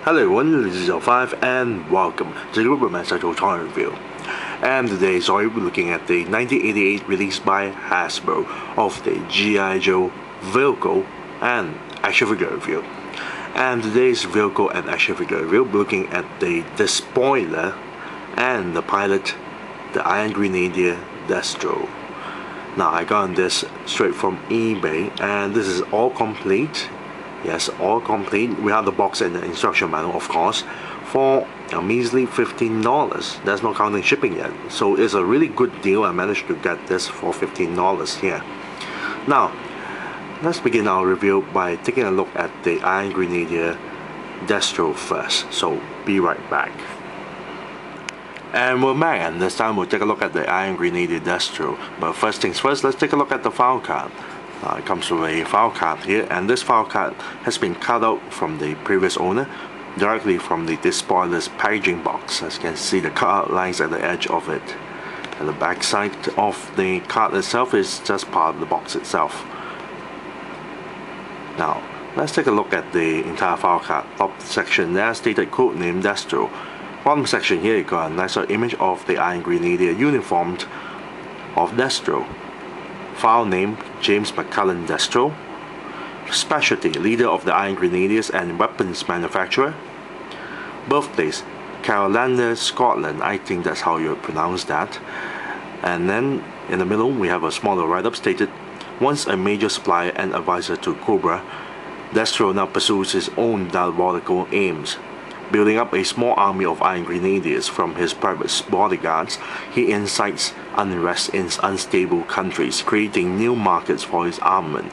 Hello everyone, this is L5 and welcome to the Superman Central Toy Review. And today, we're looking at the 1988 release by Hasbro of the G.I. Joe vehicle and action figure review. And today's vehicle and action figure review, we're looking at the Despoiler and the pilot, the Iron Grenadier Destro. Now I got this straight from eBay and this is all complete. Yes, all complete. We have the box and the instruction manual, of course, for a measly $15. That's not counting shipping yet. So it's a really good deal. I managed to get this for $15 here. Now, let's begin our review by taking a look at the Iron Grenadier Destro first. So be right back. And we're back, and this time we'll take a look at the Iron Grenadier Destro. But first things first, let's take a look at the file card. It comes with a file card here, and this file card has been cut out from the previous owner, directly from the Despoiler's packaging box. As you can see, the cutout lines at the edge of it. And the back side of the card itself is just part of the box itself. Now, let's take a look at the entire file card. Top section there stated codename Destro. Bottom section here, you got a nicer image of the Iron Grenadier uniform of Destro. File name James McCullen Destro. Specialty leader of the Iron Grenadiers and weapons manufacturer. Birthplace Carolina, Scotland. I think that's how you pronounce that. And then in the middle we have a smaller write-up stated, once a major supplier and advisor to Cobra, Destro now pursues his own diabolical aims. Building up a small army of Iron Grenadiers from his private bodyguards, he incites unrest in unstable countries, creating new markets for his armament.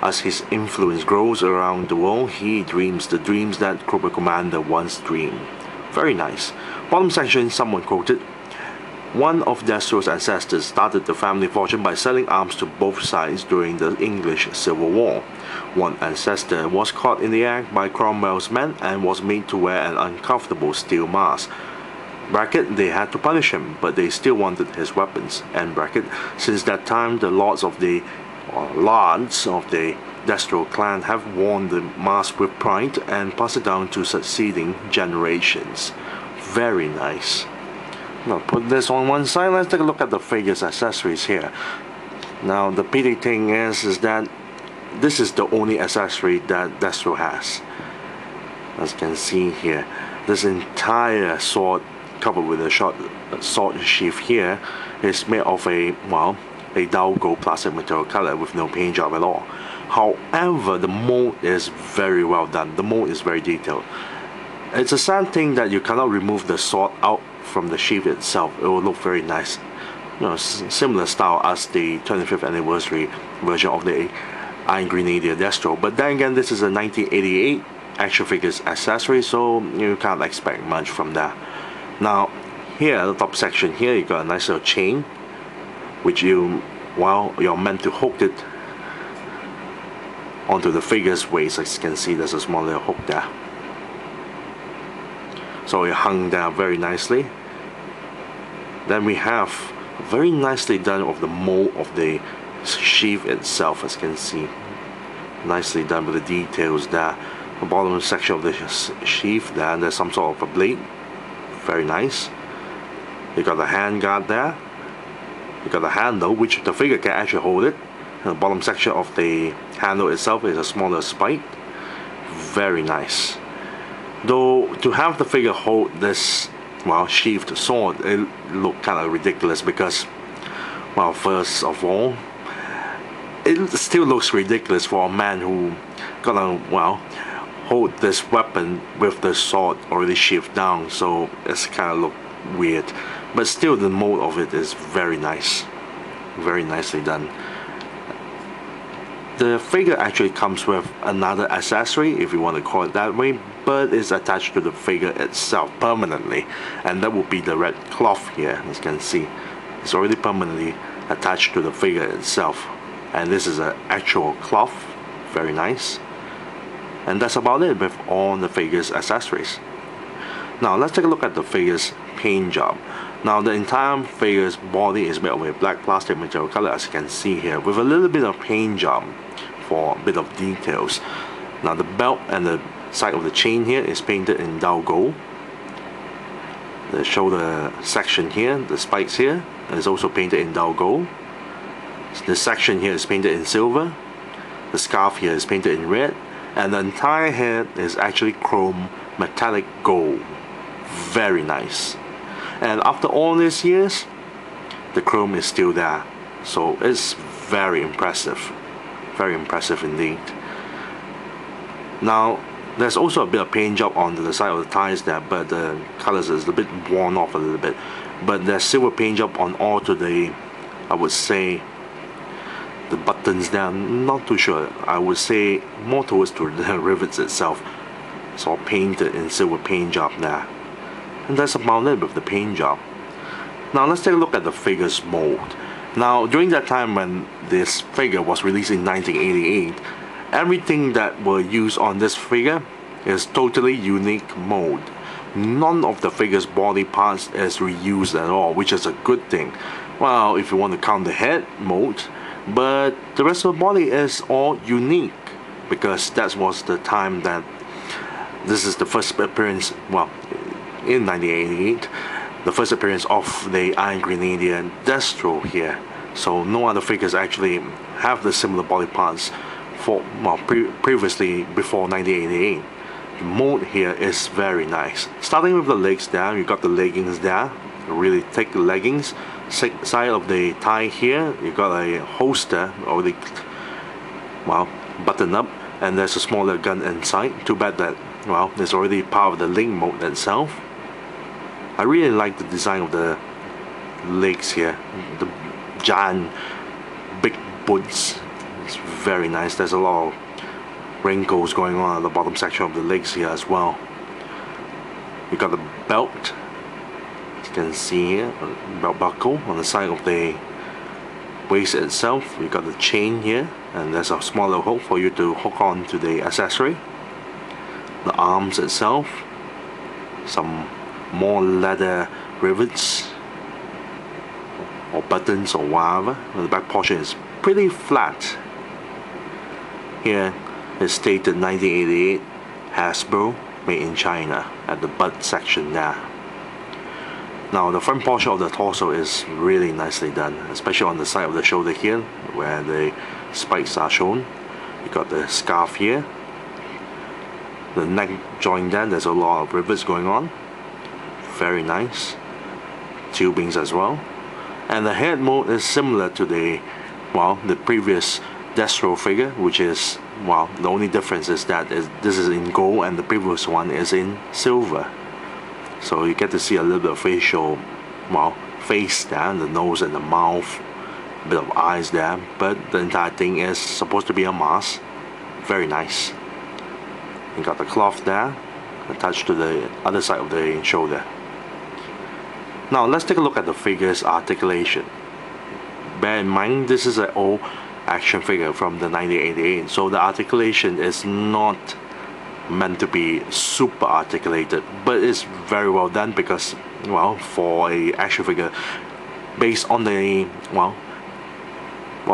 As his influence grows around the world, he dreams the dreams that Cobra Commander once dreamed. Very nice. Bottom section, someone quoted, one of Destro's ancestors started the family fortune by selling arms to both sides during the English Civil War. One ancestor was caught in the act by Cromwell's men and was made to wear an uncomfortable steel mask. Bracket, they had to punish him, but they still wanted his weapons. And bracket, since that time the lords of the Destro clan have worn the mask with pride and passed it down to succeeding generations. Very nice. Now put this on one side, let's take a look at the figure's accessories here. Now the pity thing is that this is the only accessory that Destro has. As you can see here, this entire sword covered with a short sword sheath here is made of a dull gold plastic material color with no paint job at all. However, the mold is very well done. The mold is very detailed. It's a sad thing that you cannot remove the sword out from the sheath itself. It will look very nice. You know, similar style as the 25th anniversary version of the Iron Grenadier Destro. But then again, this is a 1988 action figures accessory, so you can't expect much from that. Now, here at the top section here, you got a nice little chain, which you're meant to hook it onto the figure's waist. As you can see, there's a small little hook there. So it hung down very nicely. Then we have very nicely done of the mold of the sheath itself, as you can see. Nicely done with the details there. The bottom section of the sheath there, there's some sort of a blade. Very nice. You got the hand guard there. You got the handle, which the figure can actually hold it. And the bottom section of the handle itself is a smaller spike. Very nice. Though to have the figure hold this sheathed sword, it looked kind of ridiculous because, first of all, it still looks ridiculous for a man who gonna hold this weapon with the sword already sheathed down. So it's kind of look weird, but still the mold of it is very nice, very nicely done. The figure actually comes with another accessory, if you want to call it that way, but it's attached to the figure itself permanently, and that will be the red cloth here. As you can see, it's already permanently attached to the figure itself, and this is an actual cloth. Very nice. And that's about it with all the figure's accessories. Now let's take a look at the figure's paint job. Now the entire figure's body is made of a black plastic material color, as you can see here, with a little bit of paint job for a bit of details. Now the belt and the side of the chain here is painted in dull gold. The shoulder section here, the spikes here, is also painted in dull gold. This section here is painted in silver. The scarf here is painted in red. And the entire head is actually chrome metallic gold. Very nice. And after all these years, the chrome is still there. So it's very impressive. Very impressive indeed. Now, there's also a bit of paint job on the side of the ties there, but the colors is a bit worn off a little bit. But there's silver paint job on all to the, I would say, the buttons there. I'm not too sure. I would say more towards to the rivets itself. It's all painted in silver paint job there. And that's about it with the paint job. Now let's take a look at the figure's mold. Now during that time when this figure was released in 1988, everything that were used on this figure is totally unique mold. None of the figure's body parts is reused at all, which is a good thing. Well, if you want to count the head mold, but the rest of the body is all unique, because that was the time that this is the first appearance, well, in 1988, the first appearance of the Iron Grenadier Destro here. So no other figures actually have the similar body parts for, well, previously before 1988. The mold here is very nice. Starting with the legs there, you got the leggings there, really thick leggings. Side of the tie here, you got a holster already, well, buttoned up, and there's a smaller gun inside. Too bad that, well, it's already part of the link mode itself. I really like the design of the legs here, the giant big boots. It's very nice. There's a lot of wrinkles going on at the bottom section of the legs here as well. You got the belt. You can see here, belt buckle on the side of the waist itself. You got the chain here, and there's a smaller hook for you to hook on to the accessory. The arms itself, some more leather rivets or buttons or whatever. The back portion is pretty flat. Here it's stated 1988 Hasbro, made in China, at the butt section there. Now the front portion of the torso is really nicely done, especially on the side of the shoulder here where the spikes are shown. You got the scarf here, the neck joint there, there's a lot of rivets going on. Very nice. Tubings as well. And the head mold is similar to the, well, the previous Destro figure, which is, well, the only difference is that this is in gold and the previous one is in silver. So you get to see a little bit of facial, well, face there, the nose and the mouth, a bit of eyes there, but the entire thing is supposed to be a mask. Very nice. You got the cloth there, attached to the other side of the shoulder. Now let's take a look at the figure's articulation. Bear in mind, this is an old action figure from the 1988, so the articulation is not meant to be super articulated, but it's very well done because, well, for a action figure based on the, well,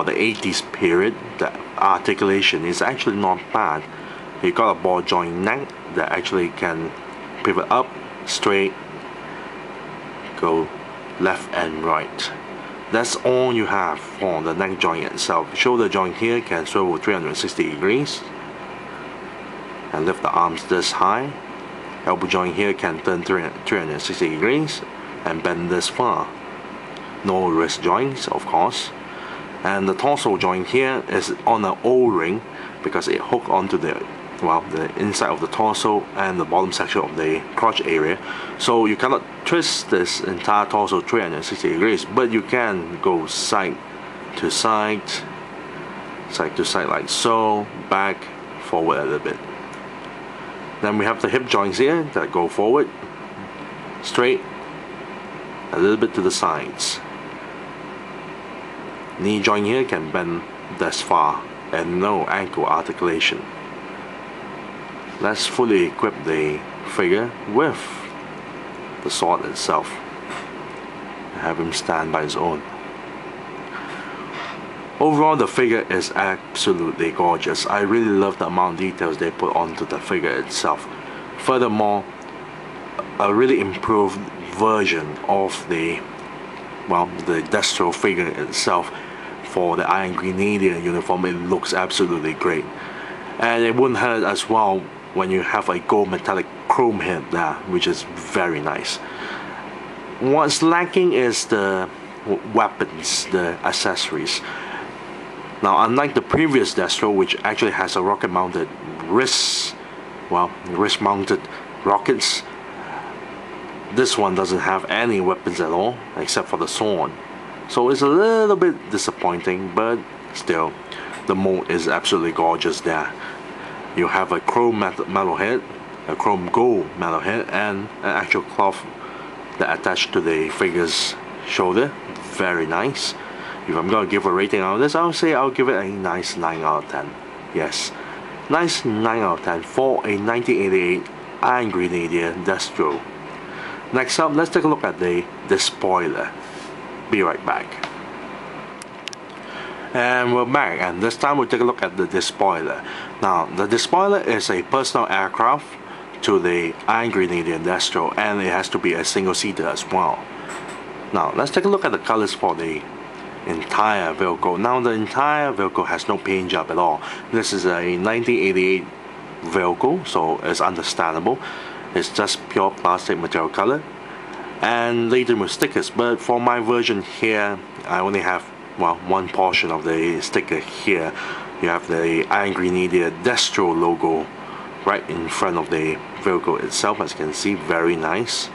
the 80s period, the articulation is actually not bad. You got a ball joint neck that actually can pivot up, straight, go left and right. That's all you have for the neck joint itself. Shoulder joint here can swivel 360 degrees and lift the arms this high. Elbow joint here can turn 360 degrees and bend this far. No wrist joints, of course. And the torso joint here is on an O-ring because it hooked onto the, well, the inside of the torso and the bottom section of the crotch area. So you cannot twist this entire torso 360 degrees, but you can go side to side like so, back, forward a little bit. Then we have the hip joints here that go forward, straight, a little bit to the sides. Knee joint here can bend this far and no ankle articulation. Let's fully equip the figure with the sword itself and have him stand by his own. Overall, the figure is absolutely gorgeous. I really love the amount of details they put onto the figure itself. Furthermore, a really improved version of the Destro figure itself for the Iron Grenadier uniform. It looks absolutely great, and it wouldn't hurt as well when you have a gold metallic chrome head there, which is very nice. What's lacking is the weapons, the accessories. Now, unlike the previous Destro, which actually has a rocket-mounted wrist-mounted rockets, this one doesn't have any weapons at all, except for the sword. So it's a little bit disappointing, but still, the mold is absolutely gorgeous there. You have a chrome metal head, a chrome gold metal head, and an actual cloth that attached to the figure's shoulder. Very nice. If I'm going to give a rating out of this, I'll give it a nice 9 out of 10. Yes, nice 9 out of 10 for a 1988 Iron Grenadier Destro. Next up, let's take a look at the Despoiler. Be right back. And we're back, and this time we'll take a look at the Despoiler. Now, the Despoiler is a personal aircraft to the Iron Grenadier Destro, and it has to be a single-seater as well. Now, let's take a look at the colors for the entire vehicle. Now, the entire vehicle has no paint job at all. This is a 1988 vehicle, so it's understandable. It's just pure plastic material color and laden with stickers. But for my version here, I only have one portion of the sticker here. You have the Iron Grenadier Destro logo right in front of the vehicle itself, as you can see. Very nice.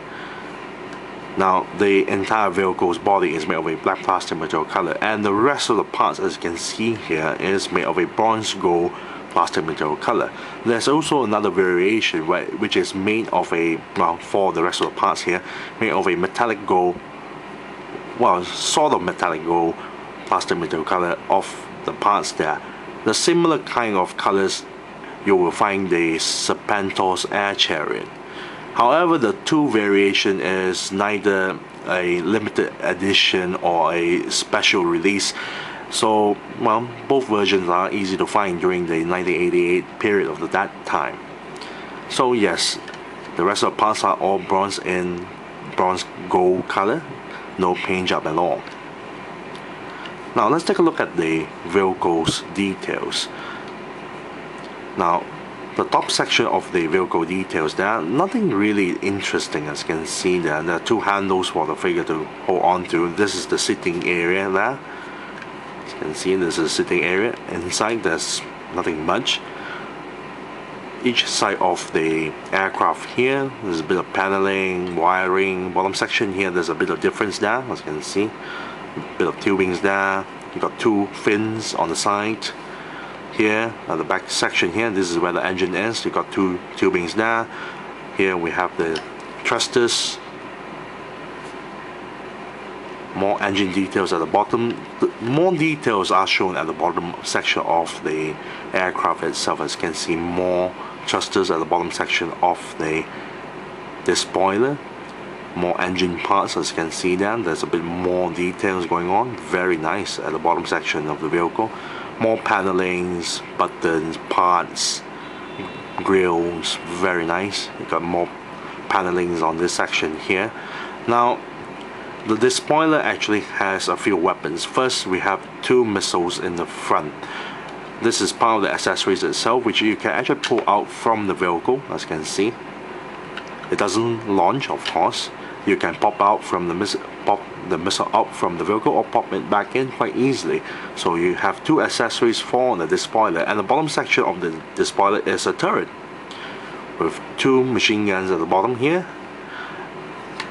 Now, the entire vehicle's body is made of a black plastic material color, and the rest of the parts, as you can see here, is made of a bronze gold plastic material color. There's also another variation which is made of a, for the rest of the parts here, made of a metallic gold, sort of metallic gold plastic material color of the parts there. The similar kind of colors you will find the Serpentor's Air Chariot. However, the two variation is neither a limited edition or a special release. So, both versions are easy to find during the 1988 period of that time. So yes, the rest of the parts are all bronze in bronze gold color, no paint job at all. Now let's take a look at the vehicle's details. Now, the top section of the vehicle details, there are nothing really interesting, as you can see there. There are two handles for the figure to hold on to. This is the sitting area there. As you can see, this is the sitting area. Inside, there's nothing much. Each side of the aircraft here, there's a bit of paneling, wiring. Bottom section here, there's a bit of difference there, as you can see. A bit of tubings there. You got two fins on the side. Here at the back section here, this is where the engine is. You got two tubings there. Here we have the thrusters. More engine details at the bottom. More details are shown at the bottom section of the aircraft itself. As you can see, more thrusters at the bottom section of the Despoiler. More engine parts, as you can see there. There's a bit more details going on. Very nice at the bottom section of the vehicle. More panelings, buttons, parts, grills, very nice. You got more panelings on this section here. Now, the Despoiler actually has a few weapons. First, we have two missiles in the front. This is part of the accessories itself, which you can actually pull out from the vehicle, as you can see. It doesn't launch, of course. You can pop the missile out from the vehicle or pop it back in quite easily. So you have two accessories for the Despoiler, and the bottom section of the Despoiler is a turret with two machine guns at the bottom here.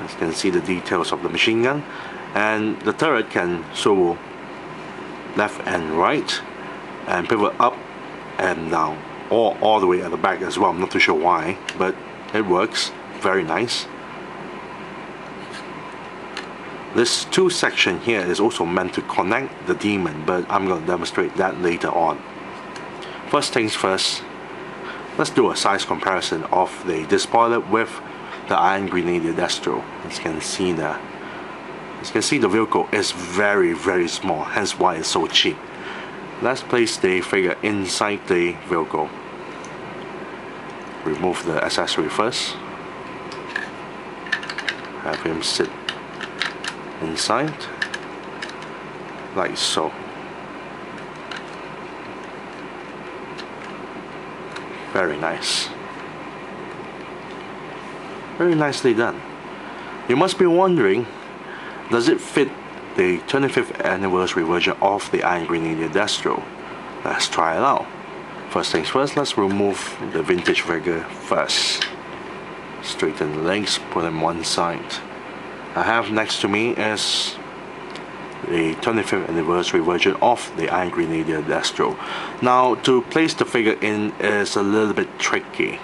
As you can see, the details of the machine gun, and the turret can swivel left and right and pivot up and down, or all the way at the back as well. I'm not too sure why, but it works. Very nice. This two section here is also meant to connect the Demon, but I'm going to demonstrate that later on. First things first, let's do a size comparison of the Despoiler with the Iron Grenadier Destro. As you can see there. As you can see, the vehicle is very, very small, hence why it's so cheap. let's place the figure inside the vehicle. Remove the accessory first. Have him sit inside, like so. Very nice. Very nicely done. You must be wondering, does it fit the 25th anniversary version of the Iron Grenadier Destro? Let's try it out. First things first, let's remove the vintage figure first. Straighten the legs, put them one side. I have next to me is the 25th anniversary version of the Iron Grenadier Destro. Now, to place the figure in is a little bit tricky.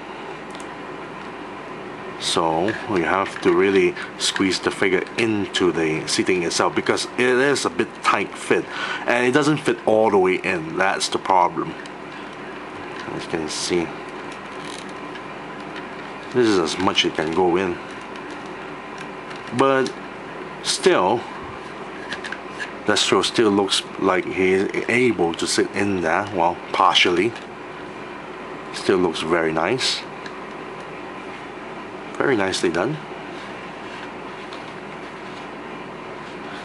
So we have to really squeeze the figure into the seating itself, because it is a bit tight fit and it doesn't fit all the way in. That's the problem. As you can see, this is as much it can go in, but still Destro still looks like he is able to sit in there. Well, partially. Still looks very nice. Very nicely done.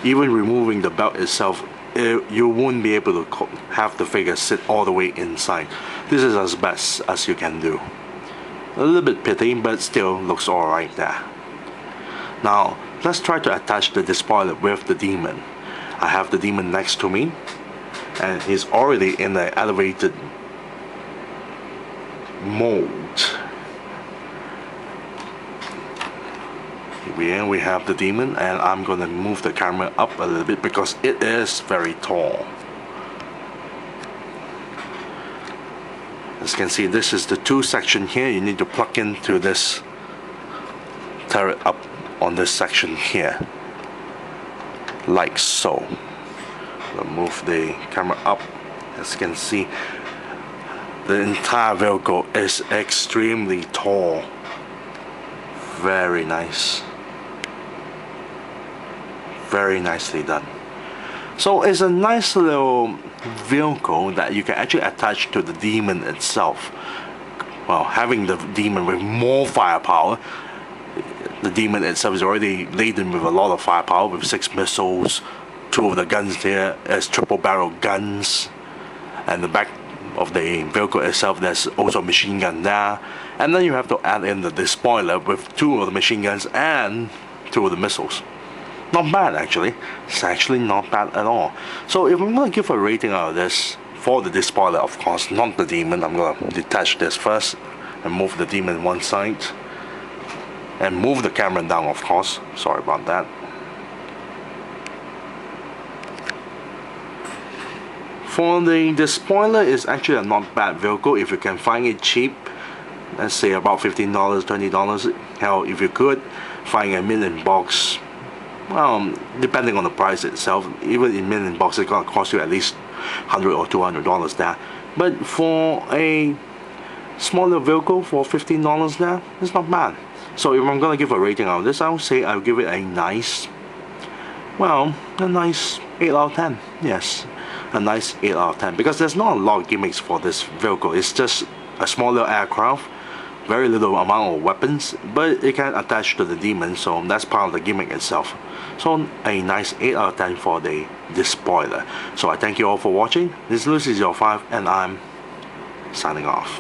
Even removing the belt itself, you won't be able to have the figure sit all the way inside. This is as best as you can do. A little bit pity, but still looks alright there. Now, let's try to attach the Despoiler with the demon. I have the demon next to me, and he's already in the elevated mode. Here we have the demon, and I'm gonna move the camera up a little bit because it is very tall. As you can see, this is the two section here. You need to plug into this turret up on this section here, like so. I'll move the camera up. As you can see, the entire vehicle is extremely tall. Very nice. Very nicely done. So it's a nice little vehicle that you can actually attach to the demon itself. Well, having the demon with more firepower, the demon itself is already laden with a lot of firepower, with 6 missiles. 2 of the guns there is triple barrel guns, and the back of the vehicle itself there's also a machine gun there, and then you have to add in the Despoiler with 2 of the machine guns and 2 of the missiles. Not bad actually. It's actually not bad at all. So if I'm going to give a rating out of this, for the Despoiler of course, not the demon, I'm going to detach this first and move the demon one side and move the camera down, of course. Sorry about that. For the Despoiler, is actually a not bad vehicle if you can find it cheap. Let's say about $15, $20. Hell, if you could find a million box, well, depending on the price itself, even in million box it's gonna cost you at least $100 or $200 there. But for a smaller vehicle for $15 there, it's not bad. So if I'm gonna give a rating out of this, I would say I'll give it a nice, well, a nice 8 out of 10. Yes, a nice 8 out of 10, because there's not a lot of gimmicks for this vehicle. It's just a smaller aircraft, very little amount of weapons, but it can attach to the demon, so that's part of the gimmick itself. So a nice 8 out of 10 for the Despoiler. So I thank you all for watching. This is Lucy05, and I'm signing off.